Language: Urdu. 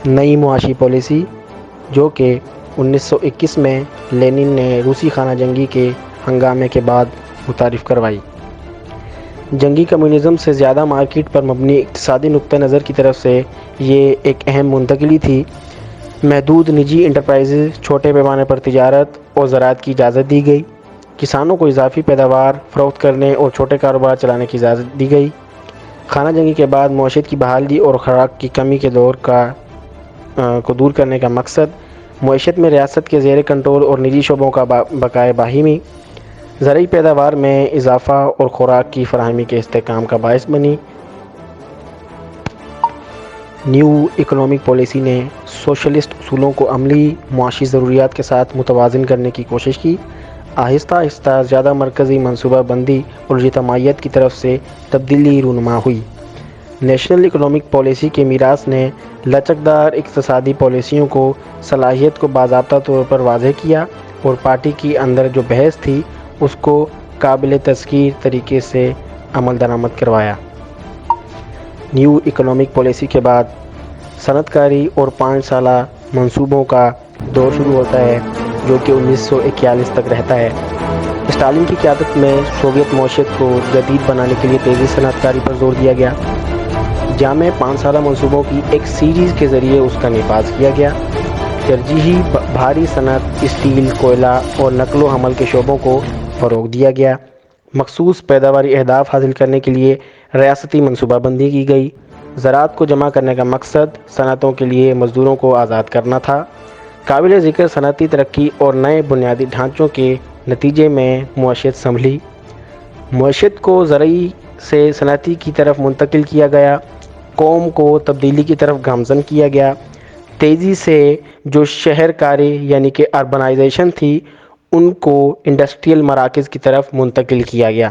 نئی معاشی پالیسی جو کہ 1921 میں لینن نے روسی خانہ جنگی کے ہنگامے کے بعد متعارف کروائی۔ جنگی کمیونزم سے زیادہ مارکیٹ پر مبنی اقتصادی نقطہ نظر کی طرف سے یہ ایک اہم منتقلی تھی۔ محدود نجی انٹرپرائزز، چھوٹے پیمانے پر تجارت اور زراعت کی اجازت دی گئی۔ کسانوں کو اضافی پیداوار فروخت کرنے اور چھوٹے کاروبار چلانے کی اجازت دی گئی۔ خانہ جنگی کے بعد معیشت کی بحالی اور خوراک کی کمی کے دور کو دور کرنے کا مقصد معیشت میں ریاست کے زیر کنٹرول اور نجی شعبوں کا بقائے باہمی، زرعی پیداوار میں اضافہ اور خوراک کی فراہمی کے استحکام کا باعث بنی۔ نیو اکنامک پالیسی نے سوشلسٹ اصولوں کو عملی معاشی ضروریات کے ساتھ متوازن کرنے کی کوشش کی۔ آہستہ آہستہ زیادہ مرکزی منصوبہ بندی اور اجتماعیت کی طرف سے تبدیلی رونما ہوئی۔ نیشنل اکنامک پالیسی کے میراث نے لچکدار اقتصادی پالیسیوں کو صلاحیت کو باضابطہ طور پر واضح کیا اور پارٹی کے اندر جو بحث تھی اس کو قابل تذکیر طریقے سے عمل درآمد کروایا۔ نیو اکنامک پالیسی کے بعد صنعت کاری اور 5 سالہ منصوبوں کا دور شروع ہوتا ہے جو کہ 1941 تک رہتا ہے۔ اسٹالن کی قیادت میں سوویت معیشت کو جدید بنانے کے لیے تیزی سے صنعت کاری پر زور دیا گیا۔ جامع 5 سالہ منصوبوں کی ایک سیریز کے ذریعے اس کا نفاذ کیا گیا۔ ترجیحی بھاری صنعت، اسٹیل، کوئلہ اور نقل و حمل کے شعبوں کو فروغ دیا گیا۔ مخصوص پیداواری اہداف حاصل کرنے کے لیے ریاستی منصوبہ بندی کی گئی۔ زراعت کو جمع کرنے کا مقصد صنعتوں کے لیے مزدوروں کو آزاد کرنا تھا۔ قابل ذکر صنعتی ترقی اور نئے بنیادی ڈھانچوں کے نتیجے میں معیشت سنبھلی۔ معیشت کو زرعی سے صنعتی کی طرف منتقل کیا گیا۔ قوم کو تبدیلی کی طرف گامزن کیا گیا۔ تیزی سے جو شہر کاری یعنی کہ اربنائزیشن تھی ان کو انڈسٹریل مراکز کی طرف منتقل کیا گیا۔